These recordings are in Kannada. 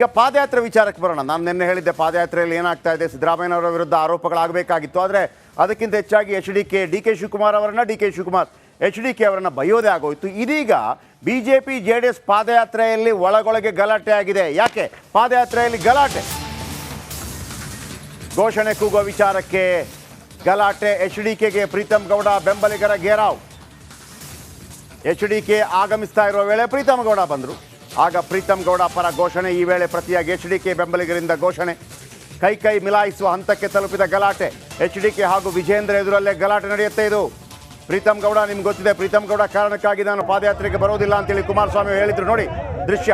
ಈಗ ಪಾದಯಾತ್ರೆ ವಿಚಾರಕ್ಕೆ ಬರೋಣ. ನಾನು ನಿನ್ನೆ ಹೇಳಿದ್ದೆ ಪಾದಯಾತ್ರೆಯಲ್ಲಿ ಏನಾಗ್ತಾ ಇದೆ, ಸಿದ್ದರಾಮಯ್ಯನವರ ವಿರುದ್ಧ ಆರೋಪಗಳಾಗಬೇಕಾಗಿತ್ತು. ಆದರೆ ಅದಕ್ಕಿಂತ ಹೆಚ್ಚಾಗಿ ಡಿ ಕೆ ಶಿವಕುಮಾರ್ ಅವರನ್ನ HDK ಅವರನ್ನ ಬೈಯೋದೇ ಆಗೋಯ್ತು. ಇದೀಗ BJP JDS ಪಾದಯಾತ್ರೆಯಲ್ಲಿ ಒಳಗೊಳಗೆ ಗಲಾಟೆ ಆಗಿದೆ. ಯಾಕೆ ಪಾದಯಾತ್ರೆಯಲ್ಲಿ ಗಲಾಟೆ? ಘೋಷಣೆ ಕೂಗುವ ವಿಚಾರಕ್ಕೆ ಗಲಾಟೆ. HDKಗೆ ಪ್ರೀತಮ್ ಗೌಡ ಬೆಂಬಲಿಗರ ಘೇರಾವ್. HDK ಆಗಮಿಸ್ತಾ ಇರುವ ವೇಳೆ ಪ್ರೀತಮ್ ಗೌಡ ಬಂದರು. ಆಗ ಪ್ರೀತಮ್ ಗೌಡ ಪರ ಘೋಷಣೆ. ಈ ವೇಳೆ ಪ್ರತಿಯಾಗಿ HDK ಬೆಂಬಲಿಗರಿಂದ ಘೋಷಣೆ. ಕೈ ಮಿಲಾಯಿಸುವ ಹಂತಕ್ಕೆ ತಲುಪಿದ ಗಲಾಟೆ. HDK ಹಾಗೂ ವಿಜೇಂದ್ರ ಎದುರಲ್ಲೇ ಗಲಾಟೆ ನಡೆಯುತ್ತೆ. ಇದು ಪ್ರೀತಮ್ ಗೌಡ, ನಿಮ್ಗೆ ಗೊತ್ತಿದೆ, ಪ್ರೀತಮ್ ಗೌಡ ಕಾರಣಕ್ಕಾಗಿ ನಾನು ಪಾದಯಾತ್ರೆಗೆ ಬರೋದಿಲ್ಲ ಅಂತೇಳಿ ಕುಮಾರಸ್ವಾಮಿ ಹೇಳಿದ್ರು. ನೋಡಿ ದೃಶ್ಯ.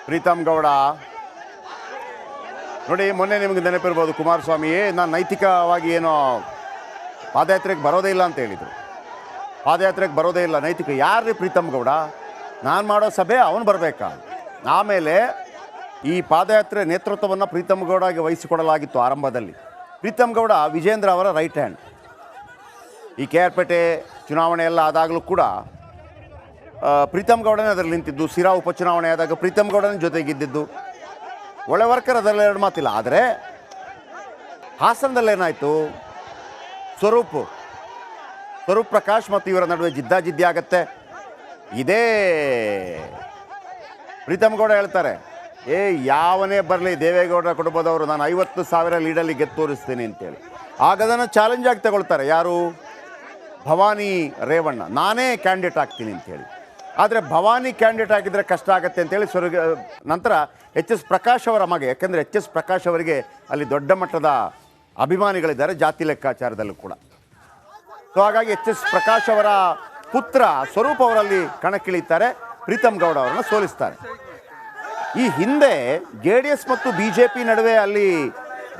ಪ್ರೀತಮ್ ಗೌಡ ನೋಡಿ, ಮೊನ್ನೆ ನಿಮಗೆ ನೆನಪಿರ್ಬೋದು, ಕುಮಾರಸ್ವಾಮಿಯೇ ನಾನು ನೈತಿಕವಾಗಿ ಏನೋ ಪಾದಯಾತ್ರೆಗೆ ಬರೋದೇ ಇಲ್ಲ ಅಂತ ಹೇಳಿದರು. ಪಾದಯಾತ್ರೆಗೆ ಬರೋದೇ ಇಲ್ಲ ನೈತಿಕ. ಯಾರ್ರೀ ಪ್ರೀತಮ್ ಗೌಡ? ನಾನು ಮಾಡೋ ಸಭೆ ಅವನು ಬರಬೇಕಾ? ಆಮೇಲೆ ಈ ಪಾದಯಾತ್ರೆ ನೇತೃತ್ವವನ್ನು ಪ್ರೀತಮ್ ಗೌಡಗೆ ವಹಿಸಿಕೊಡಲಾಗಿತ್ತು ಆರಂಭದಲ್ಲಿ. ಪ್ರೀತಮ್ ಗೌಡ ವಿಜೇಂದ್ರ ಅವರ ರೈಟ್ ಹ್ಯಾಂಡ್. ಈ KR ಪೇಟೆ ಚುನಾವಣೆ ಎಲ್ಲ ಆದಾಗಲೂ ಕೂಡ ಪ್ರೀತಮ್ ಗೌಡನೇ ಅದರಲ್ಲಿ ನಿಂತಿದ್ದು. ಸಿರಾ ಉಪಚುನಾವಣೆ ಆದಾಗ ಪ್ರೀತಮ್ ಗೌಡನ ಜೊತೆಗಿದ್ದಿದ್ದು. ಒಳ್ಳೆ ವರ್ಕರ್, ಅದರಲ್ಲಿ ಎರಡು ಮಾತಿಲ್ಲ. ಆದರೆ ಹಾಸನದಲ್ಲೇನಾಯಿತು, ಸ್ವರೂಪ್ ಪ್ರಕಾಶ್ ಮತ್ತು ಇವರ ನಡುವೆ ಜಿದ್ದಾಜಿದ್ದಿ ಆಗತ್ತೆ. ಇದೇ ಪ್ರೀತಮ್ ಗೌಡ ಹೇಳ್ತಾರೆ, ಯಾವನೇ ಬರಲಿ ದೇವೇಗೌಡರ ಕುಟುಂಬದವರು, ನಾನು 50,000 ಲೀಡಲ್ಲಿ ಗೆದ್ದು ತೋರಿಸ್ತೀನಿ ಅಂತೇಳಿ. ಆಗ ಅದನ್ನು ಚಾಲೆಂಜ್ ಆಗಿ ತಗೊಳ್ತಾರೆ. ಯಾರು? ಭವಾನಿ ರೇವಣ್ಣ, ನಾನೇ ಕ್ಯಾಂಡಿಡೇಟ್ ಆಗ್ತೀನಿ ಅಂತೇಳಿ. ಆದರೆ ಭವಾನಿ ಕ್ಯಾಂಡಿಡೇಟ್ ಆಗಿದ್ದರೆ ಕಷ್ಟ ಆಗುತ್ತೆ ಅಂತೇಳಿ ನಂತರ HS ಪ್ರಕಾಶ್ ಅವರ ಮಗೆ, ಯಾಕೆಂದರೆ HS ಪ್ರಕಾಶ್ ಅವರಿಗೆ ಅಲ್ಲಿ ದೊಡ್ಡ ಮಟ್ಟದ ಅಭಿಮಾನಿಗಳಿದ್ದಾರೆ ಜಾತಿ ಲೆಕ್ಕಾಚಾರದಲ್ಲೂ ಕೂಡ. ಸೊ ಹಾಗಾಗಿ HS ಪ್ರಕಾಶ್ ಅವರ ಪುತ್ರ ಸ್ವರೂಪ್ ಅವರಲ್ಲಿ ಕಣಕ್ಕಿಳಿತಾರೆ, ಪ್ರೀತಮ್ ಗೌಡ ಅವರನ್ನು ಸೋಲಿಸ್ತಾರೆ. ಈ ಹಿಂದೆ JDS ಮತ್ತು BJP ನಡುವೆ ಅಲ್ಲಿ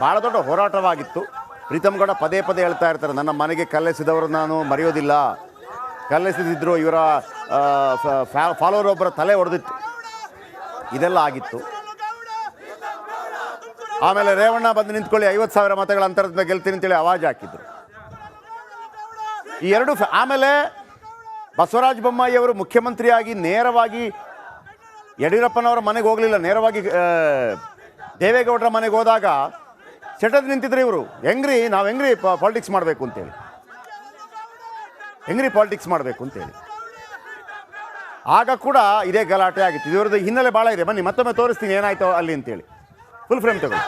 ಭಾಳ ದೊಡ್ಡ ಹೋರಾಟವಾಗಿತ್ತು. ಪ್ರೀತಮ್ ಗೌಡ ಪದೇ ಹೇಳ್ತಾ ಇರ್ತಾರೆ, ನನ್ನ ಮನೆಗೆ ಕಲ್ಲೆಸಿದವರು ನಾನು ಮರೆಯೋದಿಲ್ಲ, ಕಲ್ಲೆಸೆದಿದ್ರು, ಇವರ ಫಾಲೋವರ್ ಒಬ್ಬರ ತಲೆ ಹೊಡೆದಿತ್ತು, ಇದೆಲ್ಲ ಆಗಿತ್ತು. ಆಮೇಲೆ ರೇವಣ್ಣ ಬಂದು ನಿಂತ್ಕೊಳ್ಳಿ 50,000 ಮತಗಳ ಅಂತರದಿಂದ ಗೆಲ್ತೀನಿ ಅಂತೇಳಿ ಆವಾಜ್ ಹಾಕಿದ್ರು. ಈ ಎರಡು ಆಮೇಲೆ ಬಸವರಾಜ ಬೊಮ್ಮಾಯಿ ಅವರು ಮುಖ್ಯಮಂತ್ರಿಯಾಗಿ ನೇರವಾಗಿ ಯಡಿಯೂರಪ್ಪನವರ ಮನೆಗೆ ಹೋಗಲಿಲ್ಲ, ನೇರವಾಗಿ ದೇವೇಗೌಡರ ಮನೆಗೆ ಹೋದಾಗ ಸೆಟದ್ ನಿಂತಿದ್ರು ಇವರು. ನಾವು ಹೆಂಗ್ರಿ ಪಾಲಿಟಿಕ್ಸ್ ಮಾಡಬೇಕು ಅಂತೇಳಿ, ಆಗ ಕೂಡ ಇದೇ ಗಲಾಟೆ ಆಗಿತ್ತು. ಇವ್ರದ್ದು ಹಿನ್ನೆಲೆ ಭಾಳ ಇದೆ, ಬನ್ನಿ ಮತ್ತೊಮ್ಮೆ ತೋರಿಸ್ತೀನಿ ಏನಾಯ್ತು ಅಲ್ಲಿ ಅಂತೇಳಿ. ಫುಲ್ ಫ್ರೇಮ್ ತಗೊಳ್ಳಿ.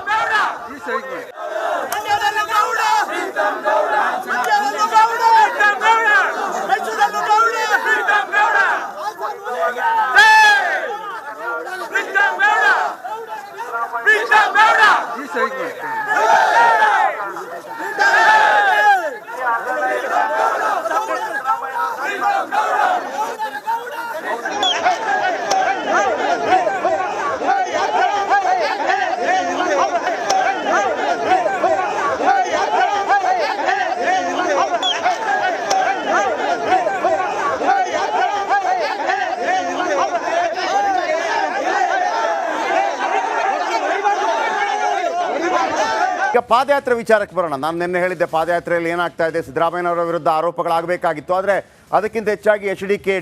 ಈಗ ಪಾದಯಾತ್ರೆ ವಿಚಾರಕ್ಕೆ ಬರೋಣ. ನಾನು ನಿನ್ನೆ ಹೇಳಿದ್ದೆ ಪಾದಯಾತ್ರೆಯಲ್ಲಿ ಏನಾಗ್ತಾ ಇದೆ, ಸಿದ್ದರಾಮಯ್ಯನವರ ವಿರುದ್ಧ ಆರೋಪಗಳಾಗಬೇಕಾಗಿತ್ತು. ಆದರೆ ಅದಕ್ಕಿಂತ ಹೆಚ್ಚಾಗಿ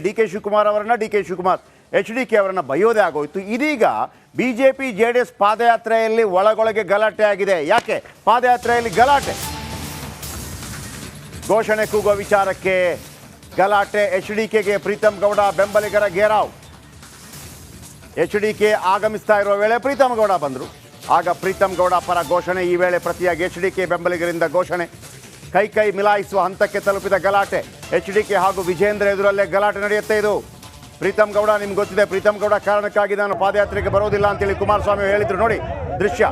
ಡಿ ಕೆ ಶಿವಕುಮಾರ್ ಅವರನ್ನ HDK ಅವರನ್ನ ಬೈಯೋದೇ ಆಗೋಯ್ತು. ಇದೀಗ BJP JDS ಪಾದಯಾತ್ರೆಯಲ್ಲಿ ಒಳಗೊಳಗೆ ಗಲಾಟೆ ಆಗಿದೆ. ಯಾಕೆ ಪಾದಯಾತ್ರೆಯಲ್ಲಿ ಗಲಾಟೆ? ಘೋಷಣೆ ಕೂಗುವ ವಿಚಾರಕ್ಕೆ ಗಲಾಟೆ. HDKಗೆ ಪ್ರೀತಮ್ ಗೌಡ ಬೆಂಬಲಿಗರ ಘೇರಾವ್. HDK ಆಗಮಿಸ್ತಾ ಇರುವ ವೇಳೆ ಪ್ರೀತಮ್ ಗೌಡ ಬಂದರು. ಆಗ ಪ್ರೀತಮ್ ಗೌಡ ಪರ ಘೋಷಣೆ. ಈ ವೇಳೆ ಪ್ರತಿಯಾಗಿ HDK ಬೆಂಬಲಿಗರಿಂದ ಘೋಷಣೆ. ಕೈ ಮಿಲಾಯಿಸುವ ಹಂತಕ್ಕೆ ತಲುಪಿದ ಗಲಾಟೆ. HDK ಹಾಗೂ ವಿಜೇಂದ್ರ ಎದುರಲ್ಲೇ ಗಲಾಟೆ ನಡೆಯುತ್ತೆ. ಇದು ಪ್ರೀತಮ್ ಗೌಡ, ನಿಮ್ಗೆ ಗೊತ್ತಿದೆ, ಪ್ರೀತಮ್ ಗೌಡ ಕಾರಣಕ್ಕಾಗಿ ನಾನು ಪಾದಯಾತ್ರೆಗೆ ಬರೋದಿಲ್ಲ ಅಂತೇಳಿ ಕುಮಾರಸ್ವಾಮಿ ಹೇಳಿದ್ರು. ನೋಡಿ ದೃಶ್ಯ.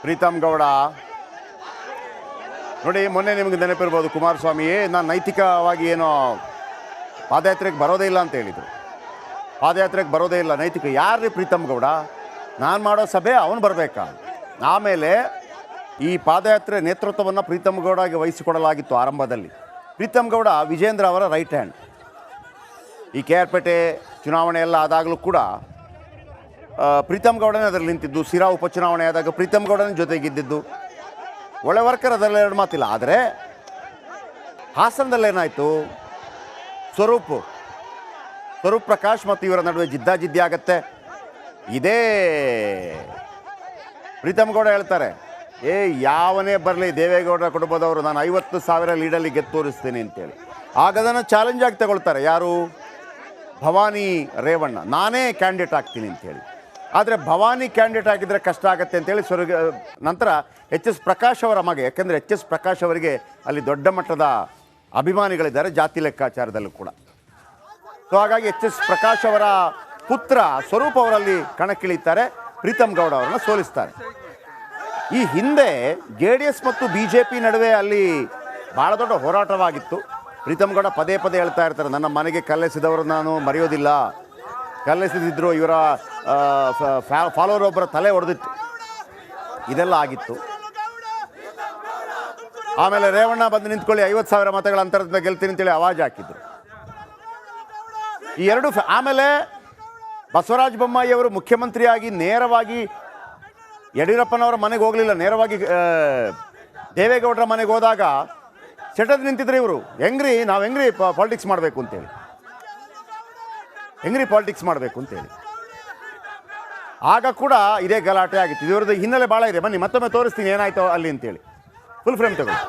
ಪ್ರೀತಮ್ ಗೌಡ ನೋಡಿ, ಮೊನ್ನೆ ನಿಮಗೆ ನೆನಪಿರ್ಬೋದು, ಕುಮಾರಸ್ವಾಮಿಯೇ ನಾನು ನೈತಿಕವಾಗಿ ಏನೋ ಪಾದಯಾತ್ರೆಗೆ ಬರೋದೇ ಇಲ್ಲ ಅಂತ ಹೇಳಿದರು. ಪಾದಯಾತ್ರೆಗೆ ಬರೋದೇ ಇಲ್ಲ ನೈತಿಕ. ಯಾರ್ರೀ ಪ್ರೀತಮ್ ಗೌಡ? ನಾನು ಮಾಡೋ ಸಭೆ ಅವನು ಬರಬೇಕಾ? ಆಮೇಲೆ ಈ ಪಾದಯಾತ್ರೆ ನೇತೃತ್ವವನ್ನು ಪ್ರೀತಮ್ ಗೌಡಗೆ ವಹಿಸಿಕೊಡಲಾಗಿತ್ತು ಆರಂಭದಲ್ಲಿ. ಪ್ರೀತಮ್ ಗೌಡ ವಿಜೇಂದ್ರ ಅವರ ರೈಟ್ ಹ್ಯಾಂಡ್. ಈ KR ಪೇಟೆ ಚುನಾವಣೆ ಎಲ್ಲ ಆದಾಗಲೂ ಕೂಡ ಪ್ರೀತಮ್ ಗೌಡನೇ ಅದರಲ್ಲಿ ನಿಂತಿದ್ದು. ಸಿರಾ ಉಪಚುನಾವಣೆ ಆದಾಗ ಪ್ರೀತಮ್ ಗೌಡನೇ ಜೊತೆಗಿದ್ದಿದ್ದು. ಒಳ್ಳೆ ವರ್ಕರ್, ಅದರಲ್ಲಿ ಎರಡು ಮಾತಿಲ್ಲ. ಆದರೆ ಹಾಸನದಲ್ಲೇನಾಯಿತು, ಸ್ವರೂಪ್ ಪ್ರಕಾಶ್ ಮತ್ತು ಇವರ ನಡುವೆ ಜಿದ್ದಾಜಿದ್ದಿ ಆಗತ್ತೆ. ಇದೇ ಪ್ರೀತಮ್ ಗೌಡ ಹೇಳ್ತಾರೆ, ಯಾವನೇ ಬರಲಿ ದೇವೇಗೌಡರ ಕುಟುಂಬದವರು ನಾನು 50,000 ಲೀಡಲ್ಲಿ ಗೆದ್ದು ತೋರಿಸ್ತೀನಿ ಅಂತೇಳಿ. ಆಗ ಅದನ್ನು ಚಾಲೆಂಜ್ ಆಗಿ ತಗೊಳ್ತಾರೆ. ಯಾರು? ಭವಾನಿ ರೇವಣ್ಣ, ನಾನೇ ಕ್ಯಾಂಡಿಡೇಟ್ ಆಗ್ತೀನಿ ಅಂತೇಳಿ. ಆದರೆ ಭವಾನಿ ಕ್ಯಾಂಡಿಡೇಟ್ ಆಗಿದ್ದರೆ ಕಷ್ಟ ಆಗುತ್ತೆ ಅಂತೇಳಿ ನಂತರ HS ಪ್ರಕಾಶ್ ಅವರ ಮಗೆ, ಯಾಕೆಂದರೆ HS ಪ್ರಕಾಶ್ ಅವರಿಗೆ ಅಲ್ಲಿ ದೊಡ್ಡ ಮಟ್ಟದ ಅಭಿಮಾನಿಗಳಿದ್ದಾರೆ ಜಾತಿ ಲೆಕ್ಕಾಚಾರದಲ್ಲೂ ಕೂಡ. ಸೊ ಹಾಗಾಗಿ HS ಪ್ರಕಾಶ್ ಅವರ ಪುತ್ರ ಸ್ವರೂಪ್ ಅವರಲ್ಲಿ ಕಣಕ್ಕಿಳಿತಾರೆ, ಪ್ರೀತಮ್ ಗೌಡ ಅವರನ್ನು ಸೋಲಿಸ್ತಾರೆ. ಈ ಹಿಂದೆ JDS ಮತ್ತು BJP ನಡುವೆ ಅಲ್ಲಿ ಭಾಳ ದೊಡ್ಡ ಹೋರಾಟವಾಗಿತ್ತು. ಪ್ರೀತಮ್ ಗೌಡ ಪದೇ ಹೇಳ್ತಾ ಇರ್ತಾರೆ, ನನ್ನ ಮನೆಗೆ ಕಲ್ಲೆಸೆದವರು ನಾನು ಮರೆಯೋದಿಲ್ಲ, ಕಲ್ಲೆಸೆದಿದ್ರು ಇವರ ಫಾಲೋವರ್ ಒಬ್ಬರ ತಲೆ ಹೊಡೆದಿತ್ತು, ಇದೆಲ್ಲ ಆಗಿತ್ತು. ಆಮೇಲೆ ರೇವಣ್ಣ ಬಂದು ನಿಂತ್ಕೊಳ್ಳಿ 50,000 ಮತಗಳ ಅಂತರದಿಂದ ಗೆಲ್ತೀನಿ ಅಂತೇಳಿ ಆವಾಜ್ ಹಾಕಿದ್ರು. ಈ ಎರಡು ಆಮೇಲೆ ಬಸವರಾಜ ಬೊಮ್ಮಾಯಿ ಅವರು ಮುಖ್ಯಮಂತ್ರಿಯಾಗಿ ನೇರವಾಗಿ ಯಡಿಯೂರಪ್ಪನವರ ಮನೆಗೆ ಹೋಗಲಿಲ್ಲ, ನೇರವಾಗಿ ದೇವೇಗೌಡರ ಮನೆಗೆ ಹೋದಾಗ ಸೆಟದ್ ನಿಂತಿದ್ರು ಇವರು. ನಾವು ಹೆಂಗ್ರಿ ಪಾಲಿಟಿಕ್ಸ್ ಮಾಡಬೇಕು ಅಂತೇಳಿ, ಆಗ ಕೂಡ ಇದೇ ಗಲಾಟೆ ಆಗಿತ್ತು. ಇವ್ರದ್ದು ಹಿನ್ನೆಲೆ ಭಾಳ ಇದೆ, ಬನ್ನಿ ಮತ್ತೊಮ್ಮೆ ತೋರಿಸ್ತೀನಿ ಏನಾಯ್ತು ಅಲ್ಲಿ ಅಂತೇಳಿ. ಫುಲ್ ಫ್ರೇಮ್ ತಗೊಳ್ಳಿ.